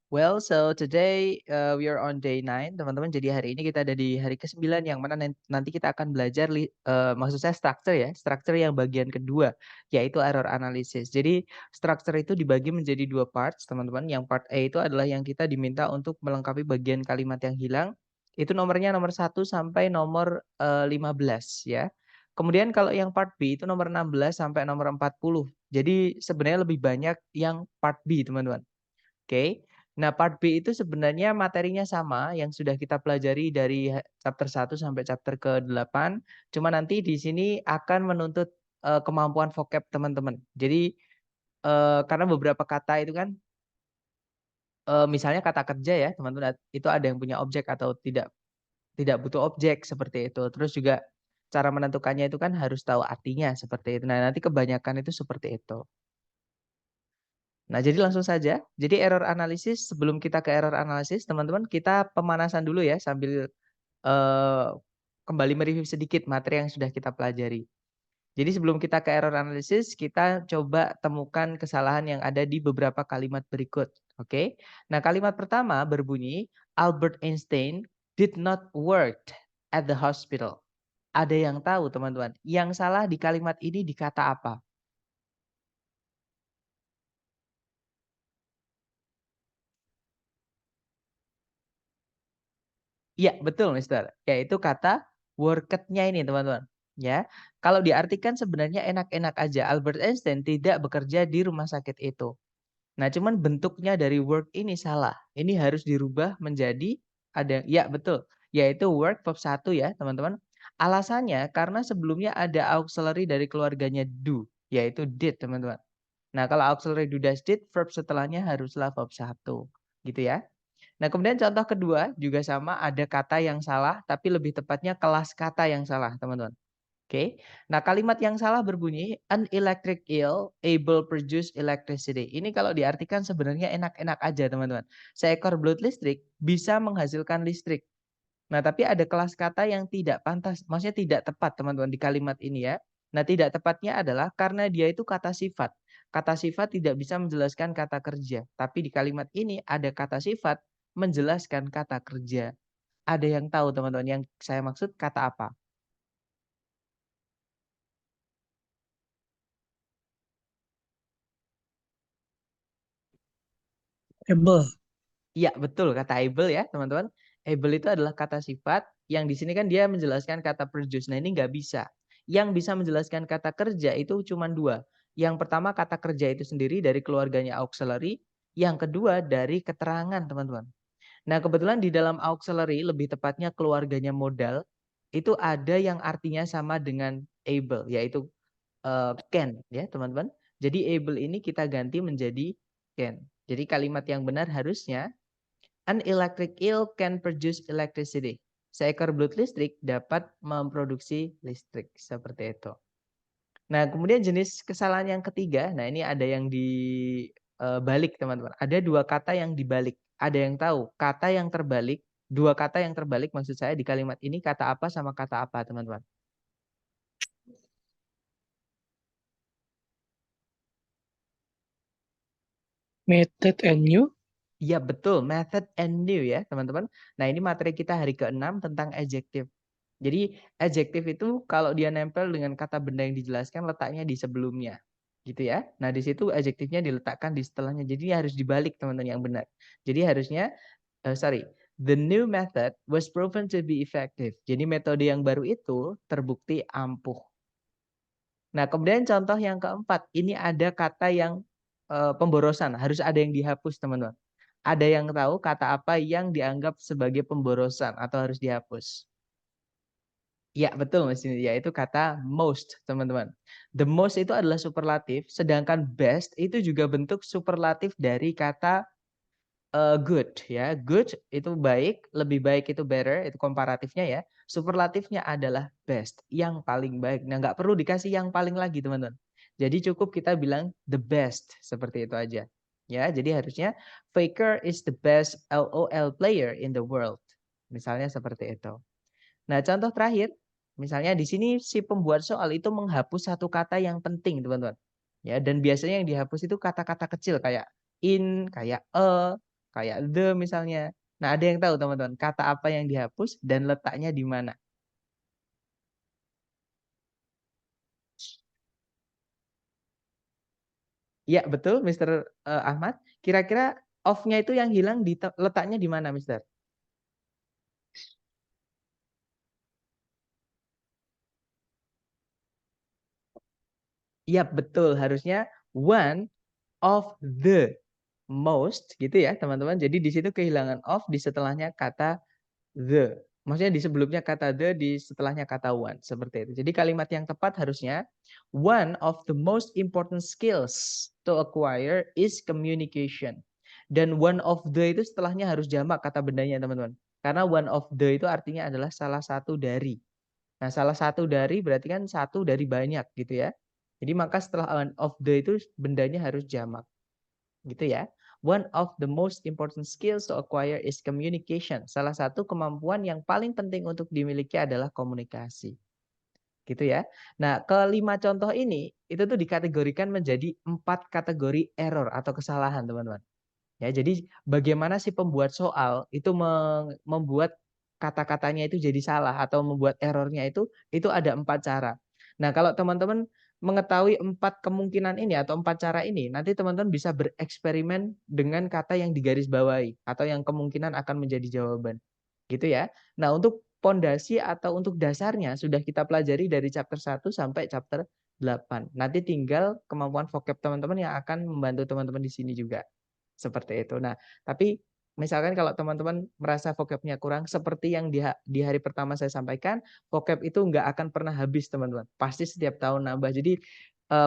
Well, so today we are on day 9, teman-teman. Jadi hari ini kita ada di hari ke-9 yang mana nanti kita akan belajar maksud saya structure ya, structure yang bagian kedua yaitu error analysis. Jadi structure itu dibagi menjadi dua parts, teman-teman. Yang part A itu adalah yang kita diminta untuk melengkapi bagian kalimat yang hilang. Itu nomornya nomor 1 sampai nomor 15 ya. Kemudian kalau yang part B itu nomor 16 sampai nomor 40. Jadi sebenarnya lebih banyak yang part B, teman-teman. Oke. Nah, part B itu sebenarnya materinya sama yang sudah kita pelajari dari chapter 1 sampai chapter ke-8, cuma nanti di sini akan menuntut, kemampuan vocab teman-teman. Jadi, karena beberapa kata itu kan, misalnya kata kerja ya teman-teman, itu ada yang punya objek atau tidak butuh objek, seperti itu. Terus juga cara menentukannya itu kan harus tahu artinya, seperti itu. Nah, nanti kebanyakan itu seperti itu. Nah, jadi langsung saja. Jadi error analisis, sebelum kita ke error analisis, teman-teman, kita pemanasan dulu ya sambil eee, kembali mereview sedikit materi yang sudah kita pelajari. Jadi sebelum kita ke error analisis, kita coba temukan kesalahan yang ada di beberapa kalimat berikut, oke? Nah, kalimat pertama berbunyi, "Albert Einstein did not work at the hospital." Ada yang tahu, teman-teman, yang salah di kalimat ini di kata apa? Iya, betul, Mister. Yaitu kata worked-nya ini, teman-teman. Ya, kalau diartikan sebenarnya enak-enak aja. Albert Einstein tidak bekerja di rumah sakit itu. Nah, cuman bentuknya dari work ini salah. Ini harus dirubah menjadi ya betul, yaitu work verb 1 ya, teman-teman. Alasannya karena sebelumnya ada auxiliary dari keluarganya do, yaitu did, teman-teman. Nah, kalau auxiliary do dash did, verb setelahnya haruslah verb 1, gitu ya. Nah, kemudian contoh kedua juga sama, ada kata yang salah, tapi lebih tepatnya kelas kata yang salah, teman-teman. Oke. Nah, kalimat yang salah berbunyi, "An electric eel able produce electricity." Ini kalau diartikan sebenarnya enak-enak aja, teman-teman. Seekor belut listrik bisa menghasilkan listrik. Nah, tapi ada kelas kata yang tidak pantas, maksudnya tidak tepat, teman-teman, di kalimat ini ya. Nah, tidak tepatnya adalah karena dia itu kata sifat. Kata sifat tidak bisa menjelaskan kata kerja, tapi di kalimat ini ada kata sifat menjelaskan kata kerja. Ada yang tahu, teman-teman, yang saya maksud kata apa? Able. Iya, betul, kata able ya, teman-teman. Able itu adalah kata sifat yang di sini kan dia menjelaskan kata produce. Nah, ini nggak bisa. Yang bisa menjelaskan kata kerja itu cuma dua. Yang pertama kata kerja itu sendiri dari keluarganya auxiliary. Yang kedua dari keterangan, teman-teman. Nah, kebetulan di dalam auxiliary, lebih tepatnya keluarganya modal, itu ada yang artinya sama dengan able, yaitu can ya, teman-teman. Jadi able ini kita ganti menjadi can. Jadi kalimat yang benar harusnya an electric eel can produce electricity. Seekor belut listrik dapat memproduksi listrik, seperti itu. Nah, kemudian jenis kesalahan yang ketiga, nah ini ada yang dibalik, teman-teman. Ada dua kata yang dibalik. Ada yang tahu kata yang terbalik, dua kata yang terbalik maksud saya di kalimat ini kata apa sama kata apa, teman-teman? Method and new. Iya betul, method and new ya teman-teman. Nah ini materi kita hari ke-6 tentang adjective. Jadi adjective itu kalau dia nempel dengan kata benda yang dijelaskan letaknya di sebelumnya. Gitu ya. Nah di situ adjektifnya diletakkan di setelahnya. Jadi harus dibalik teman-teman yang benar. Jadi harusnya, the new method was proven to be effective. Jadi metode yang baru itu terbukti ampuh. Nah kemudian contoh yang keempat, ini ada kata yang pemborosan, harus ada yang dihapus teman-teman. Ada yang tahu kata apa yang dianggap sebagai pemborosan atau harus dihapus? Ya, betul Mas ini, yaitu kata most, teman-teman. The most itu adalah superlatif, sedangkan best itu juga bentuk superlatif dari kata good ya. Good itu baik, lebih baik itu better, itu komparatifnya ya. Superlatifnya adalah best, yang paling baik. Nah, nggak perlu dikasih yang paling lagi, teman-teman. Jadi cukup kita bilang the best, seperti itu aja. Ya, jadi harusnya Faker is the best LOL player in the world. Misalnya seperti itu. Nah, contoh terakhir, misalnya di sini si pembuat soal itu menghapus satu kata yang penting, teman-teman. Ya, dan biasanya yang dihapus itu kata-kata kecil kayak in, kayak Kayak the misalnya. Nah, ada yang tahu teman-teman, kata apa yang dihapus dan letaknya di mana? Iya, betul, Mr. Ahmad. Kira-kira off-nya itu yang hilang letaknya di mana, Mister? Iya, betul. Harusnya one of the most gitu ya, teman-teman. Jadi di situ kehilangan of di setelahnya kata the. Maksudnya di sebelumnya kata the, di setelahnya kata one. Seperti itu. Jadi kalimat yang tepat harusnya one of the most important skills to acquire is communication. Dan one of the itu setelahnya harus jamak kata bendanya, teman-teman. Karena one of the itu artinya adalah salah satu dari. Nah, salah satu dari berarti kan satu dari banyak gitu ya. Jadi maka setelah one of the itu bendanya harus jamak. Gitu ya. One of the most important skills to acquire is communication. Salah satu kemampuan yang paling penting untuk dimiliki adalah komunikasi. Gitu ya. Nah, kelima contoh ini itu tuh dikategorikan menjadi 4 kategori error atau kesalahan, teman-teman. Ya, jadi bagaimana si pembuat soal itu membuat kata-katanya itu jadi salah atau membuat errornya itu ada 4 cara. Nah, kalau teman-teman mengetahui 4 kemungkinan ini atau 4 cara ini, nanti teman-teman bisa bereksperimen dengan kata yang digarisbawahi atau yang kemungkinan akan menjadi jawaban. Gitu ya. Nah, untuk pondasi atau untuk dasarnya sudah kita pelajari dari chapter 1 sampai chapter 8. Nanti tinggal kemampuan vocab teman-teman yang akan membantu teman-teman di sini juga. Seperti itu. Nah, tapi misalkan kalau teman-teman merasa vocabnya kurang, seperti yang di hari pertama saya sampaikan, vocab itu nggak akan pernah habis, teman-teman. Pasti setiap tahun nambah. Jadi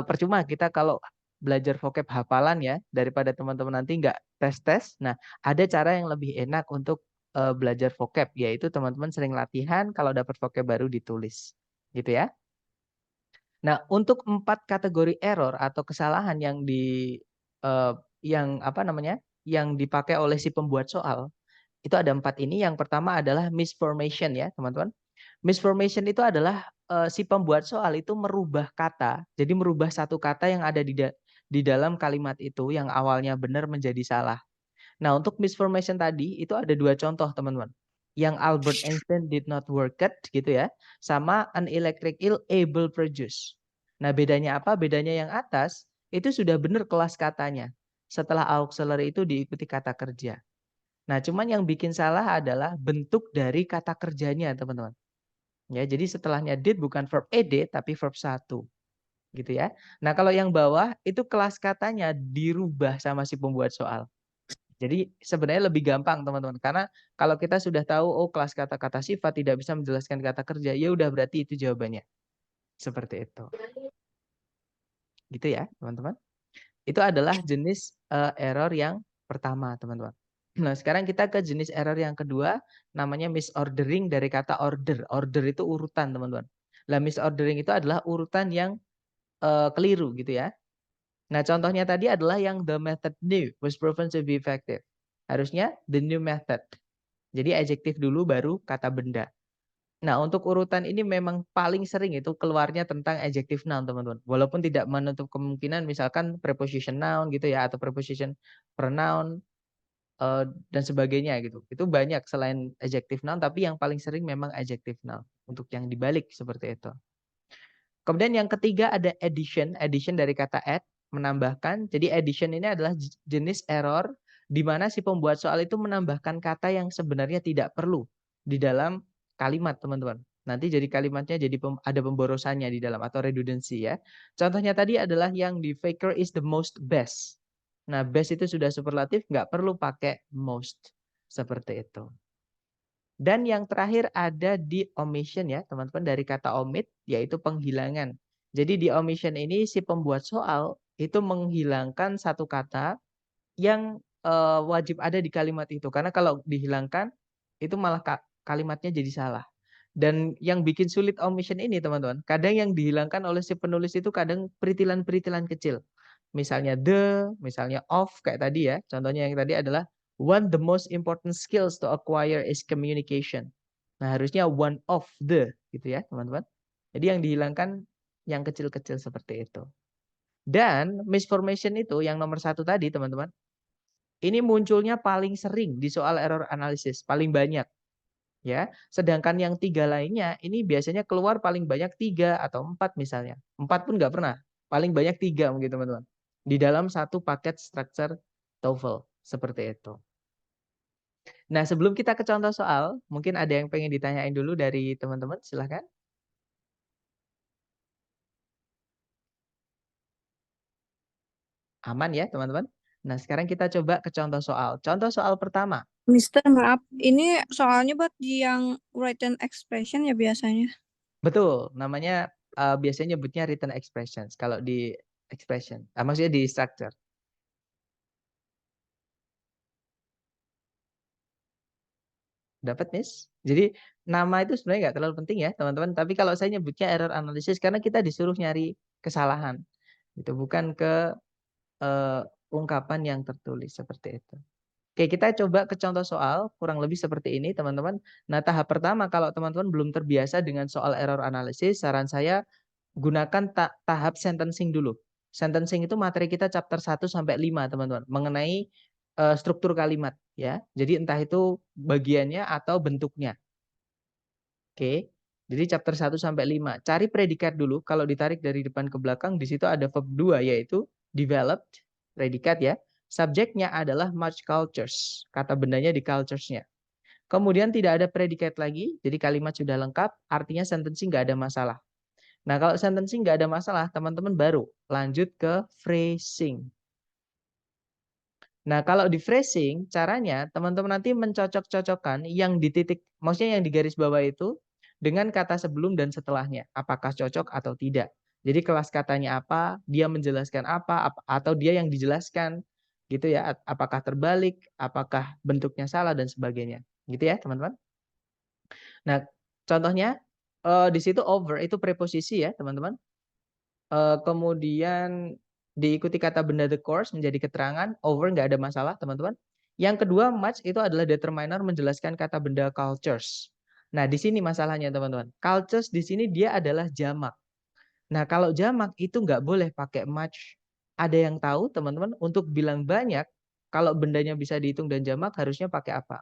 percuma kita kalau belajar vocab hafalan ya, daripada teman-teman nanti nggak tes-tes. Nah, ada cara yang lebih enak untuk belajar vocab, yaitu teman-teman sering latihan, kalau dapat vocab baru ditulis. Gitu ya. Nah, untuk 4 kategori error atau kesalahan yang apa namanya, yang dipakai oleh si pembuat soal, itu ada 4 ini. Yang pertama adalah misformation ya, teman-teman. Misformation itu adalah si pembuat soal itu merubah kata, jadi merubah satu kata yang ada di dalam kalimat itu yang awalnya benar menjadi salah. Nah, untuk misformation tadi itu ada 2 contoh, teman-teman. Yang Albert Einstein did not work it gitu ya, sama an electric eel able produce. Nah, bedanya apa? Bedanya yang atas itu sudah benar kelas katanya. Setelah auxiliary itu diikuti kata kerja. Nah, cuman yang bikin salah adalah bentuk dari kata kerjanya, teman-teman. Ya, jadi setelahnya did bukan verb ed tapi verb satu. Gitu ya. Nah, kalau yang bawah itu kelas katanya dirubah sama si pembuat soal. Jadi sebenarnya lebih gampang, teman-teman, karena kalau kita sudah tahu oh kelas kata-kata sifat tidak bisa menjelaskan kata kerja, ya udah berarti itu jawabannya. Seperti itu. Gitu ya, teman-teman. Itu adalah jenis error yang pertama, teman-teman. Nah, sekarang kita ke jenis error yang kedua, namanya misordering dari kata order. Order itu urutan, teman-teman. Nah, misordering itu adalah urutan yang keliru gitu ya. Nah, contohnya tadi adalah yang the method new was proven to be effective. Harusnya the new method. Jadi adjektif dulu baru kata benda. Nah, untuk urutan ini memang paling sering itu keluarnya tentang adjective noun, teman-teman. Walaupun tidak menutup kemungkinan misalkan preposition noun gitu ya, atau preposition pronoun dan sebagainya gitu. Itu banyak selain adjective noun, tapi yang paling sering memang adjective noun. Untuk yang dibalik seperti itu. Kemudian yang ketiga ada addition. Addition dari kata add, menambahkan. Jadi addition ini adalah jenis error di mana si pembuat soal itu menambahkan kata yang sebenarnya tidak perlu di dalam kalimat, teman-teman. Nanti jadi kalimatnya jadi ada pemborosannya di dalam atau redundancy ya. Contohnya tadi adalah yang di faker is the most best. Nah, best itu sudah superlatif, nggak perlu pakai most. Seperti itu. Dan yang terakhir ada di omission ya, teman-teman, dari kata omit, yaitu penghilangan. Jadi di omission ini si pembuat soal itu menghilangkan satu kata yang wajib ada di kalimat itu. Karena kalau dihilangkan, itu malah kalimatnya jadi salah. Dan yang bikin sulit omission ini, teman-teman, kadang yang dihilangkan oleh si penulis itu kadang peritilan-peritilan kecil. Misalnya the, misalnya of, kayak tadi ya. Contohnya yang tadi adalah one the most important skills to acquire is communication. Nah, harusnya one of the, gitu ya, teman-teman. Jadi yang dihilangkan yang kecil-kecil seperti itu. Dan misformation itu yang nomor 1 tadi, teman-teman. Ini munculnya paling sering di soal error analysis, paling banyak. Ya, sedangkan yang 3 lainnya ini biasanya keluar paling banyak 3 atau 4 misalnya. 4 pun nggak pernah. Paling banyak 3 mungkin teman-teman. Di dalam satu paket structure TOEFL. Seperti itu. Nah, sebelum kita ke contoh soal, mungkin ada yang pengen ditanyain dulu dari teman-teman, silahkan. Aman ya teman-teman? Nah, sekarang kita coba ke contoh soal. Contoh soal pertama. Mister, maaf, ini soalnya buat yang written expression ya biasanya. Betul, namanya biasanya nyebutnya written expressions kalau di expression. Maksudnya di structure. Dapat, Miss? Jadi nama itu sebenarnya nggak terlalu penting ya, teman-teman. Tapi kalau saya nyebutnya error analysis karena kita disuruh nyari kesalahan. Itu bukan ke ungkapan yang tertulis seperti itu. Oke, kita coba ke contoh soal kurang lebih seperti ini, teman-teman. Nah, tahap pertama kalau teman-teman belum terbiasa dengan soal error analysis, saran saya gunakan tahap sentencing dulu. Sentencing itu materi kita chapter 1 sampai 5, teman-teman, mengenai struktur kalimat ya. Jadi entah itu bagiannya atau bentuknya. Oke. Jadi chapter 1 sampai 5. Cari predikat dulu. Kalau ditarik dari depan ke belakang di situ ada verb 2 yaitu developed, predikat ya. Subjeknya adalah much cultures. Kata bendanya di cultures-nya. Kemudian tidak ada predikat lagi, jadi kalimat sudah lengkap, artinya sentencing nggak ada masalah. Nah, kalau sentencing nggak ada masalah, teman-teman baru lanjut ke phrasing. Nah, kalau di phrasing, caranya teman-teman nanti mencocok-cocokkan yang di titik, maksudnya yang di garis bawah itu, dengan kata sebelum dan setelahnya. Apakah cocok atau tidak. Jadi kelas katanya apa, dia menjelaskan apa, atau dia yang dijelaskan. Gitu ya, apakah terbalik, apakah bentuknya salah, dan sebagainya. Gitu ya, teman-teman. Nah, contohnya, di situ over, itu preposisi ya, teman-teman. Kemudian diikuti kata benda the course menjadi keterangan, over nggak ada masalah teman-teman. Yang kedua much itu adalah determiner menjelaskan kata benda cultures. Nah di sini masalahnya teman-teman. Cultures di sini dia adalah jamak. Nah kalau jamak itu nggak boleh pakai much. Ada yang tahu teman-teman untuk bilang banyak, kalau bendanya bisa dihitung dan jamak harusnya pakai apa?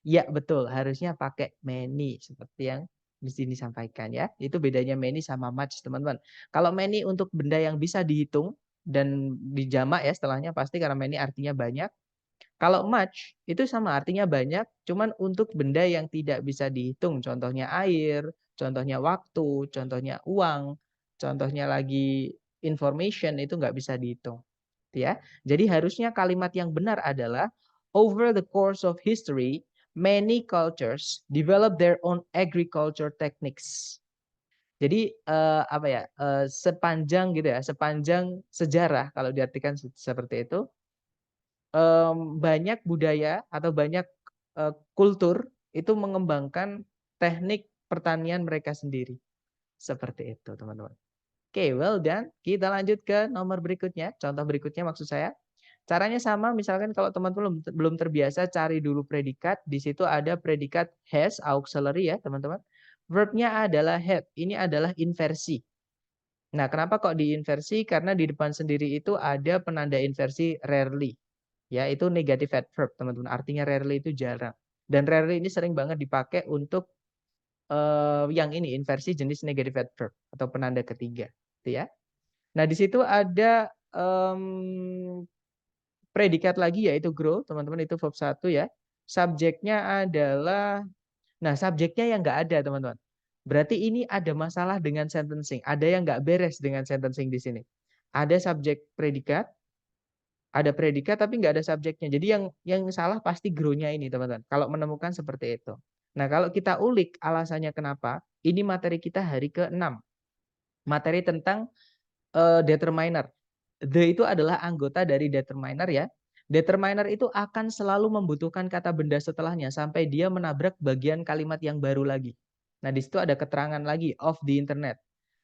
Ya betul, harusnya pakai many seperti yang di sini disampaikan ya. Itu bedanya many sama much teman-teman. Kalau many untuk benda yang bisa dihitung dan dijamak ya setelahnya pasti karena many artinya banyak. Kalau much itu sama artinya banyak, cuman untuk benda yang tidak bisa dihitung. Contohnya air, contohnya waktu, contohnya uang, contohnya lagi information itu nggak bisa dihitung. Ya, jadi harusnya kalimat yang benar adalah over the course of history, many cultures develop their own agriculture techniques. Jadi apa ya? Sepanjang gitu ya, sepanjang sejarah kalau diartikan seperti itu, banyak budaya atau banyak kultur itu mengembangkan teknik pertanian mereka sendiri. Seperti itu, teman-teman. Oke, well done. Kita lanjut ke nomor berikutnya. Contoh berikutnya maksud saya. Caranya sama, misalkan kalau teman-teman belum terbiasa cari dulu predikat, di situ ada predikat has, auxiliary ya teman-teman. Verbnya adalah had, ini adalah inversi. Nah, kenapa kok diinversi? Karena di depan sendiri itu ada penanda inversi rarely. Ya, itu negative adverb teman-teman. Artinya rarely itu jarang. Dan rarely ini sering banget dipakai untuk yang ini, inversi jenis negative adverb atau penanda ketiga. Gitu ya. Nah, di situ ada predikat lagi yaitu grow, teman-teman itu verb 1 ya. Subjeknya adalah, nah subjeknya yang nggak ada teman-teman. Berarti ini ada masalah dengan sentencing. Ada yang nggak beres dengan sentencing di sini. Ada subjek predikat, ada predikat tapi nggak ada subjeknya. Jadi yang salah pasti grow-nya ini teman-teman. Kalau menemukan seperti itu. Nah kalau kita ulik alasannya kenapa, ini materi kita hari ke-6. Materi tentang determiner. The itu adalah anggota dari determiner ya. Determiner itu akan selalu membutuhkan kata benda setelahnya sampai dia menabrak bagian kalimat yang baru lagi. Nah, di situ ada keterangan lagi of the internet.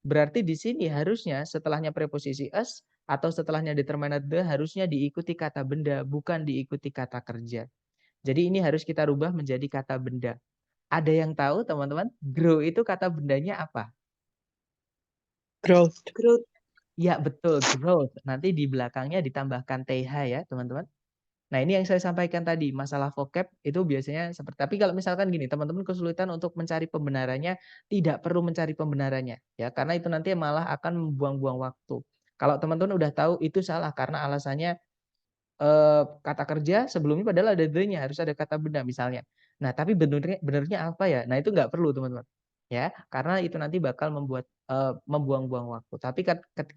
Berarti di sini harusnya setelahnya preposisi as atau setelahnya determiner the harusnya diikuti kata benda, bukan diikuti kata kerja. Jadi ini harus kita rubah menjadi kata benda. Ada yang tahu teman-teman, grow itu kata bendanya apa? Growth. Growth. Ya betul, growth. Nanti di belakangnya ditambahkan TH ya teman-teman. Nah, ini yang saya sampaikan tadi, masalah vocab itu biasanya seperti, tapi kalau misalkan gini, teman-teman kesulitan untuk mencari pembenarannya, tidak perlu mencari pembenarannya, ya, karena itu nanti malah akan membuang-buang waktu. Kalau teman-teman udah tahu itu salah karena alasannya kata kerja sebelumnya padahal ada the-nya, harus ada kata benda misalnya. Nah, tapi benernya apa ya? Nah, itu nggak perlu teman-teman. Ya, karena itu nanti bakal membuang-buang waktu. Tapi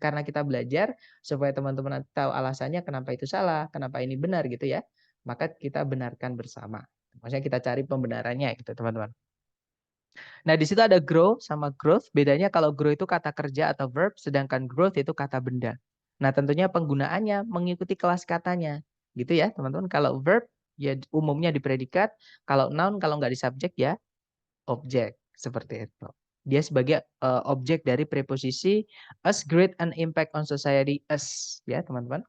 karena kita belajar supaya teman-teman nanti tahu alasannya kenapa itu salah, kenapa ini benar gitu ya. Maka kita benarkan bersama. Maksudnya kita cari pembenarannya gitu, teman-teman. Nah, di situ ada grow sama growth. Bedanya kalau grow itu kata kerja atau verb, sedangkan growth itu kata benda. Nah, tentunya penggunaannya mengikuti kelas katanya. Gitu ya, teman-teman. Kalau verb, ya umumnya di predikat. Kalau noun, kalau nggak di subjek, ya objek. Seperti itu. Dia sebagai objek dari preposisi as great an impact on society as. Ya, teman-teman.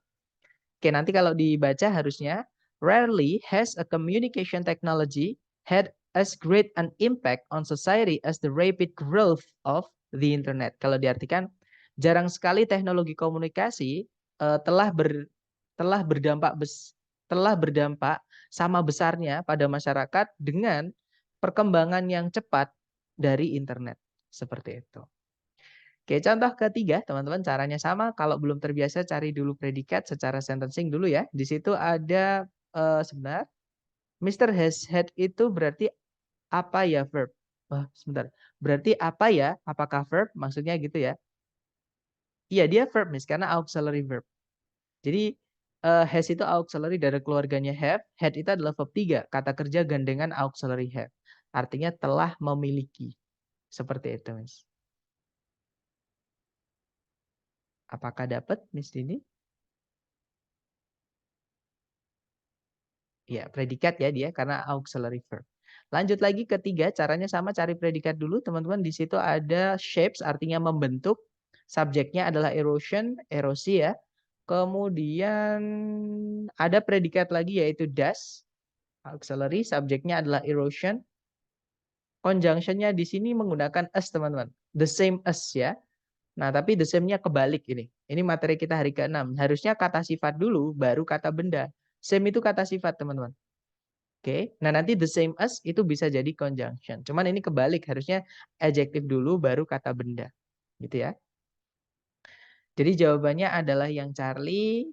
Oke, nanti kalau dibaca harusnya, rarely has a communication technology had as great an impact on society as the rapid growth of the internet. Kalau diartikan, jarang sekali teknologi komunikasi telah berdampak sama besarnya pada masyarakat dengan perkembangan yang cepat dari internet. Seperti itu. Oke, contoh ketiga, teman-teman, caranya sama. Kalau belum terbiasa, cari dulu predikat secara sentencing dulu ya. Di situ ada sebentar. Mr. has had itu berarti apa ya verb? Sebentar. Berarti apa ya? Apakah verb? Maksudnya gitu ya. Iya, dia verb, Miss, karena auxiliary verb. Jadi has itu auxiliary dari keluarganya have. Had itu adalah verb 3. Kata kerja gandengan auxiliary have. Artinya telah memiliki. Seperti itu, Miss. Apakah dapat, Miss Dini? Ya, predikat ya dia karena auxiliary verb. Lanjut lagi ketiga, caranya sama, cari predikat dulu, teman-teman. Di situ ada shapes, artinya membentuk. Subjeknya adalah erosion, erosi ya. Kemudian ada predikat lagi yaitu does, auxiliary. Subjeknya adalah erosion. Conjunctionnya di sini menggunakan as, teman-teman. The same as ya. Nah, tapi the same-nya kebalik ini. Ini materi kita hari ke-6. Harusnya kata sifat dulu, baru kata benda. Same itu kata sifat, teman-teman. Oke, nah nanti the same as itu bisa jadi conjunction. Cuman ini kebalik, harusnya adjective dulu baru kata benda. Gitu ya. Jadi jawabannya adalah yang Charlie.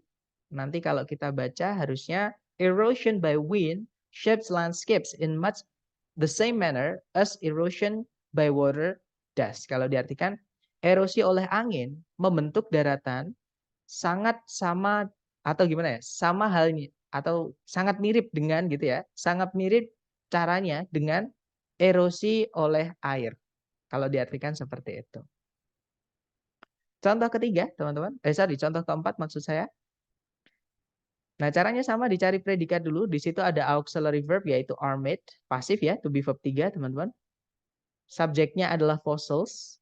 Nanti kalau kita baca harusnya erosion by wind shapes landscapes in much the same manner as erosion by water does. Kalau diartikan erosi oleh angin membentuk daratan sangat sama atau gimana ya? Sama halnya atau sangat mirip dengan gitu ya. Sangat mirip caranya dengan erosi oleh air. Kalau diartikan seperti itu. Contoh ketiga, teman-teman. Contoh keempat maksud saya. Nah, caranya sama, dicari predikat dulu. Di situ ada auxiliary verb yaitu are made, pasif ya, to be verb 3, teman-teman. Subjeknya adalah fossils.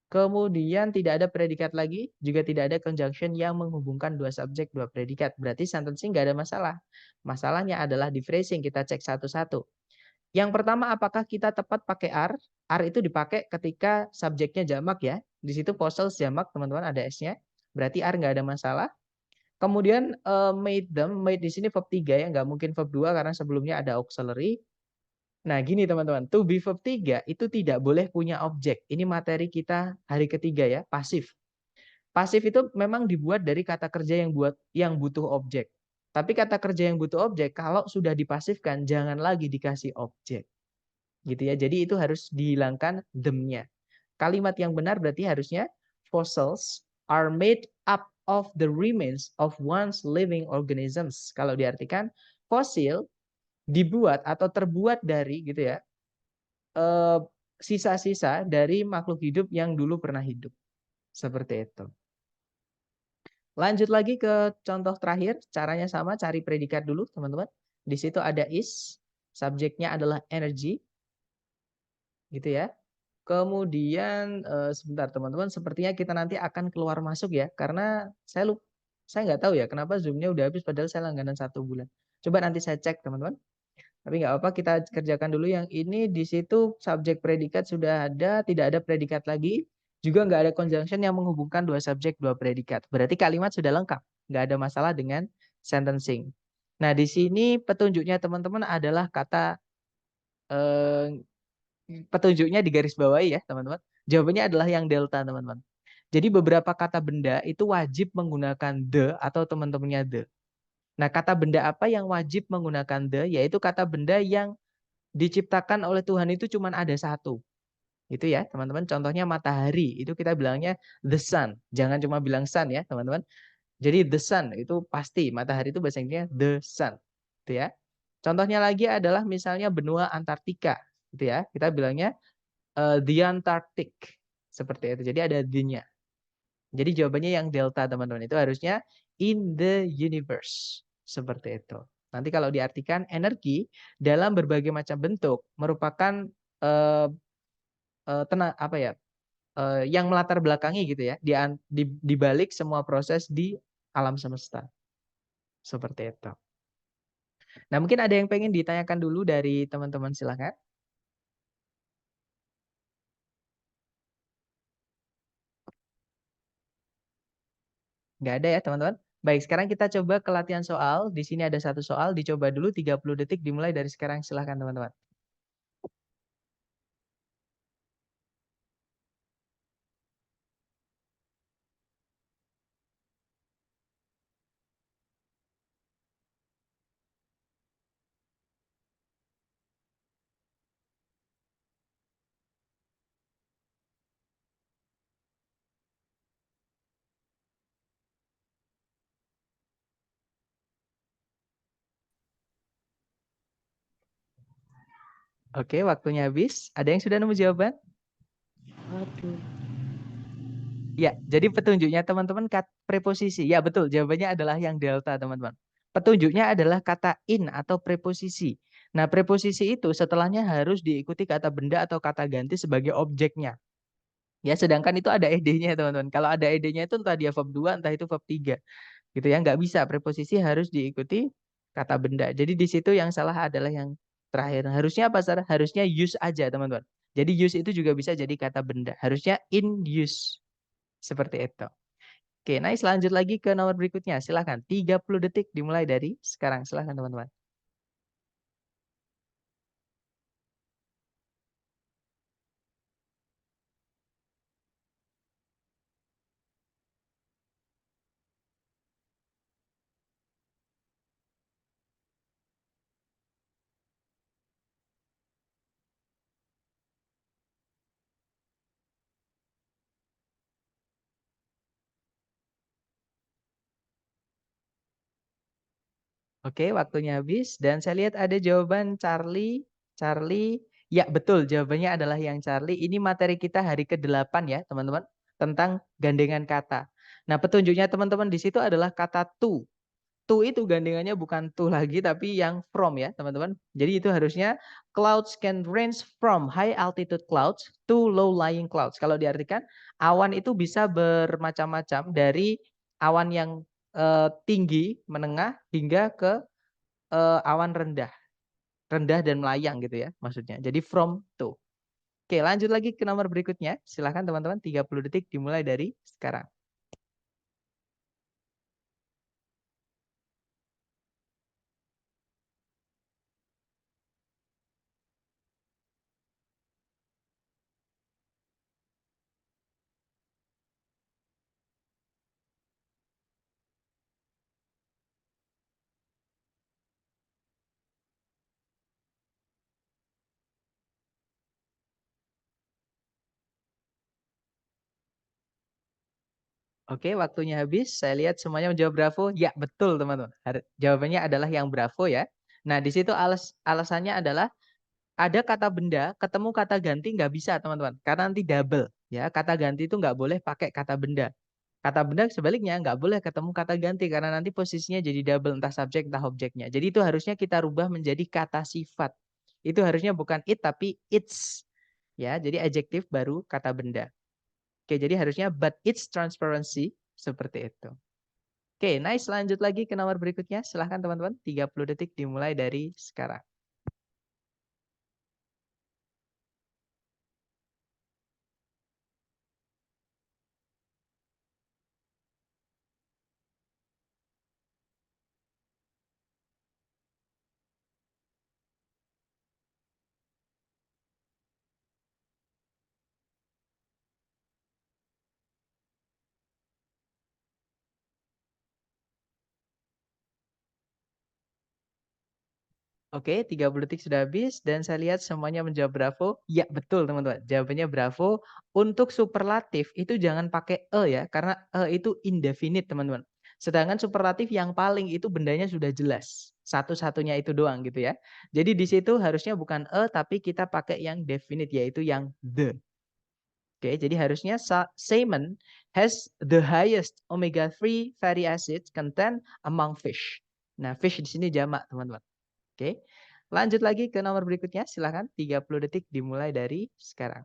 Kemudian tidak ada predikat lagi, juga tidak ada conjunction yang menghubungkan dua subjek, dua predikat. Berarti sentencing nggak ada masalah. Masalahnya adalah di phrasing, kita cek satu-satu. Yang pertama, apakah kita tepat pakai are? Are itu dipakai ketika subjeknya jamak ya. Di situ fossils jamak, teman-teman, ada S-nya. Berarti are nggak ada masalah. Kemudian made them, made di sini verb 3 ya, nggak mungkin verb 2 karena sebelumnya ada auxiliary. Nah, gini teman-teman, to be verb 3 itu tidak boleh punya objek. Ini materi kita hari ketiga ya, pasif. Pasif itu memang dibuat dari kata kerja yang butuh objek. Tapi kata kerja yang butuh objek kalau sudah dipasifkan jangan lagi dikasih objek. Gitu ya. Jadi itu harus dihilangkan them-nya. Kalimat yang benar berarti harusnya fossils are made up of the remains of once living organisms. Kalau diartikan fosil dibuat atau terbuat dari gitu ya sisa-sisa dari makhluk hidup yang dulu pernah hidup. Seperti itu. Lanjut lagi ke contoh terakhir, caranya sama, cari predikat dulu teman-teman. Di situ ada is, subjeknya adalah energy. Gitu ya. Kemudian sebentar teman-teman, sepertinya kita nanti akan keluar masuk ya, karena saya nggak tahu ya kenapa Zoom-nya udah habis padahal saya langganan 1 bulan. Coba nanti saya cek teman-teman. Tapi nggak apa-apa, kita kerjakan dulu yang ini. Di situ subjek predikat sudah ada, tidak ada predikat lagi. Juga nggak ada conjunction yang menghubungkan dua subjek, dua predikat. Berarti kalimat sudah lengkap. Nggak ada masalah dengan sentencing. Nah, di sini petunjuknya teman-teman adalah kata eh, petunjuknya di garis bawahi ya, teman-teman. Jawabannya adalah yang delta, teman-teman. Jadi beberapa kata benda itu wajib menggunakan the atau teman-temannya the. Nah, kata benda apa yang wajib menggunakan the? Yaitu kata benda yang diciptakan oleh Tuhan itu cuma ada satu. Itu ya, teman-teman. Contohnya matahari, itu kita bilangnya the sun. Jangan cuma bilang sun ya, teman-teman. Jadi the sun itu pasti, matahari itu bahasa Inggrisnya the sun. Itu ya. Contohnya lagi adalah misalnya benua Antartika, gitu ya. Kita bilangnya the Antarctic. Seperti itu. Jadi ada the-nya. Jadi jawabannya yang delta, teman-teman. Itu harusnya in the universe. Seperti itu. Nanti kalau diartikan energi dalam berbagai macam bentuk merupakan eh, apa ya? Yang melatar belakangi gitu ya, di balik semua proses di alam semesta. Seperti itu. Nah, mungkin ada yang pengen ditanyakan dulu dari teman-teman, silakan. Nggak ada ya, teman-teman? Baik, sekarang kita coba ke latihan soal. Di sini ada satu soal, dicoba dulu 30 detik dimulai dari sekarang. Silakan, teman-teman. Oke, waktunya habis. Ada yang sudah nemu jawaban? Aduh. Ya, jadi petunjuknya teman-teman preposisi. Ya, betul. Jawabannya adalah yang delta, teman-teman. Petunjuknya adalah kata in atau preposisi. Nah, preposisi itu setelahnya harus diikuti kata benda atau kata ganti sebagai objeknya. Ya, sedangkan itu ada ed-nya, teman-teman. Kalau ada ed-nya itu entah dia verb 2, entah itu verb 3. Gitu ya, nggak bisa. Preposisi harus diikuti kata benda. Jadi di situ yang salah adalah yang terakhir. Harusnya apa, Sarah? Harusnya use aja, teman-teman. Jadi use itu juga bisa jadi kata benda. Harusnya in use. Seperti itu. Oke, nice. Lanjut lagi ke nomor berikutnya. Silahkan. 30 detik dimulai dari sekarang. Silahkan, teman-teman. Oke, waktunya habis. Dan saya lihat ada jawaban Charlie. Charlie. Ya, betul. Jawabannya adalah yang Charlie. Ini materi kita hari ke-8 ya, teman-teman. Tentang gandengan kata. Nah, petunjuknya teman-teman di situ adalah kata to. To itu gandengannya bukan to lagi, tapi yang from ya, teman-teman. Jadi itu harusnya clouds can range from high altitude clouds to low lying clouds. Kalau diartikan, awan itu bisa bermacam-macam dari awan yang tinggi, menengah, hingga ke awan rendah. Rendah dan melayang gitu ya maksudnya. Jadi from to. Oke, lanjut lagi ke nomor berikutnya. Silahkan teman-teman, 30 detik dimulai dari sekarang. Oke, waktunya habis. Saya lihat semuanya menjawab bravo. Ya, betul teman-teman. Jawabannya adalah yang bravo ya. Nah, di situ alasannya adalah ada kata benda, ketemu kata ganti nggak bisa teman-teman. Karena nanti double. Ya, kata ganti itu nggak boleh pakai kata benda. Kata benda sebaliknya nggak boleh ketemu kata ganti karena nanti posisinya jadi double, entah subjek entah objeknya. Jadi itu harusnya kita rubah menjadi kata sifat. Itu harusnya bukan it tapi it's. Ya, jadi adjektif baru kata benda. Oke, jadi harusnya but it's transparency seperti itu. Oke, nice. Lanjut lagi ke nomor berikutnya. Silahkan teman-teman. 30 detik dimulai dari sekarang. Oke, 30 detik sudah habis dan saya lihat semuanya menjawab bravo. Ya, betul teman-teman. Jawabannya bravo. Untuk superlatif itu jangan pakai ya, karena itu indefinite teman-teman. Sedangkan superlatif yang paling itu bendanya sudah jelas. Satu-satunya itu doang gitu ya. Jadi di situ harusnya bukan tapi kita pakai yang definite yaitu yang the. Oke, jadi harusnya salmon has the highest omega-3 fatty acids content among fish. Nah, fish di sini jamak teman-teman. Oke. Lanjut lagi ke nomor berikutnya, silakan 30 detik dimulai dari sekarang.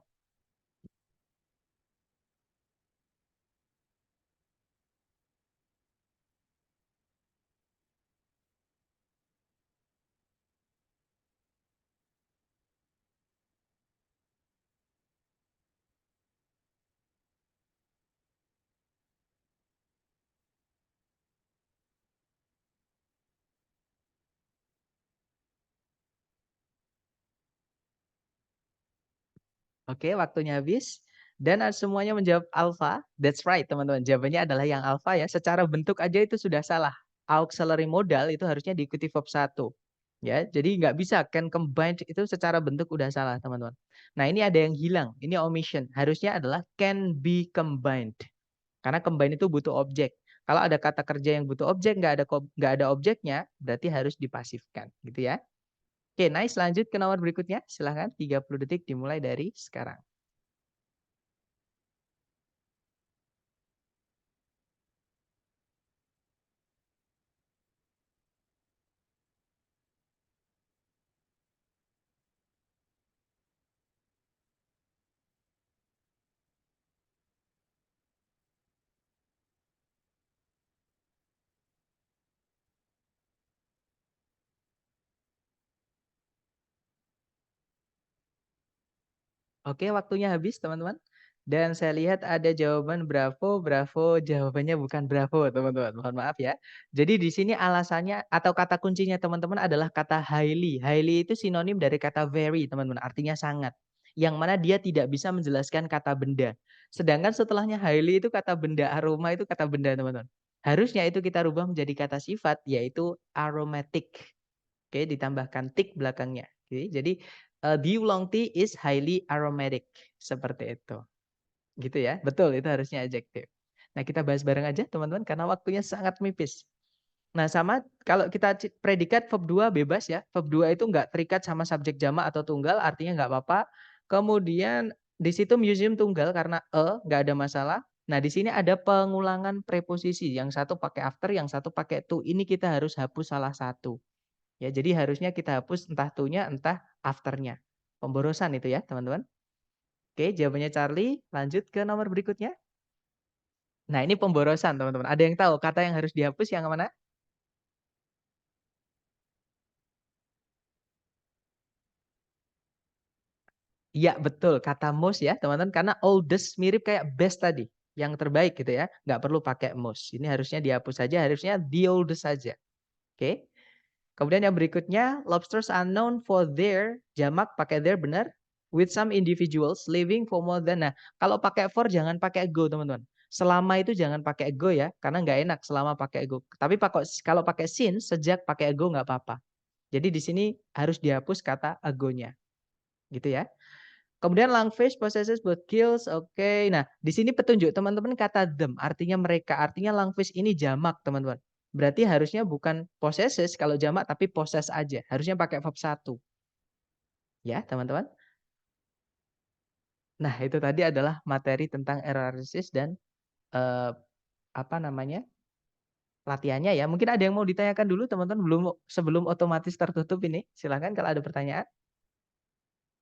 Oke, waktunya habis. Dan semuanya menjawab alpha. That's right, teman-teman. Jawabannya adalah yang alpha ya. Secara bentuk aja itu sudah salah. Auxiliary modal itu harusnya diikuti verb 1. Ya, jadi nggak bisa can combined itu secara bentuk udah salah, teman-teman. Nah, ini ada yang hilang. Ini omission. Harusnya adalah can be combined. Karena combine itu butuh objek. Kalau ada kata kerja yang butuh objek, nggak ada objeknya, berarti harus dipasifkan, gitu ya. Oke, nice. Lanjut ke nomor berikutnya. Silahkan 30 detik dimulai dari sekarang. Oke, waktunya habis, teman-teman. Dan saya lihat ada jawaban bravo, bravo. Jawabannya bukan bravo, teman-teman. Mohon maaf ya. Jadi di sini alasannya atau kata kuncinya teman-teman adalah kata highly. Highly itu sinonim dari kata very, teman-teman. Artinya sangat. Yang mana dia tidak bisa menjelaskan kata benda. Sedangkan setelahnya highly itu kata benda, aroma itu kata benda, teman-teman. Harusnya itu kita rubah menjadi kata sifat, yaitu aromatic. Oke, ditambahkan tik belakangnya. Oke, jadi the oolong tea is highly aromatic. Seperti itu. Gitu ya. Betul, itu harusnya adjektif. Nah, kita bahas bareng aja teman-teman karena waktunya sangat menipis. Nah, sama kalau kita predikat verb 2 bebas ya. Verb 2 itu nggak terikat sama subjek jamak atau tunggal, artinya nggak apa-apa. Kemudian di situ museum tunggal karena nggak ada masalah. Nah, di sini ada pengulangan preposisi. Yang satu pakai after, yang satu pakai to. Ini kita harus hapus salah satu. Ya, jadi harusnya kita hapus entah to-nya, entah after-nya. Pemborosan itu ya, teman-teman. Oke, jawabannya Charlie. Lanjut ke nomor berikutnya. Nah, ini pemborosan, teman-teman. Ada yang tahu kata yang harus dihapus yang mana? Iya, betul. Kata most ya, teman-teman. Karena oldest mirip kayak best tadi. Yang terbaik gitu ya. Nggak perlu pakai most. Ini harusnya dihapus saja. Harusnya the oldest saja. Oke. Kemudian yang berikutnya, lobsters are known for their, jamak pakai their benar, with some individuals living for more than. Nah, kalau pakai for jangan pakai go, teman-teman. Selama itu jangan pakai go ya, karena nggak enak selama pakai go. Tapi kalau pakai since, sejak pakai go nggak apa-apa. Jadi di sini harus dihapus kata ago-nya. Gitu ya. Kemudian langfish possesses both gills. Oke. Nah, di sini petunjuk teman-teman kata them, artinya mereka. Artinya langfish ini jamak, teman-teman. Berarti harusnya bukan possesses kalau jamak tapi possess aja. Harusnya pakai verb 1. Ya, teman-teman. Nah, itu tadi adalah materi tentang error analysis dan eh, apa namanya? Latihannya ya. Mungkin ada yang mau ditanyakan dulu teman-teman sebelum otomatis tertutup ini. Silakan kalau ada pertanyaan.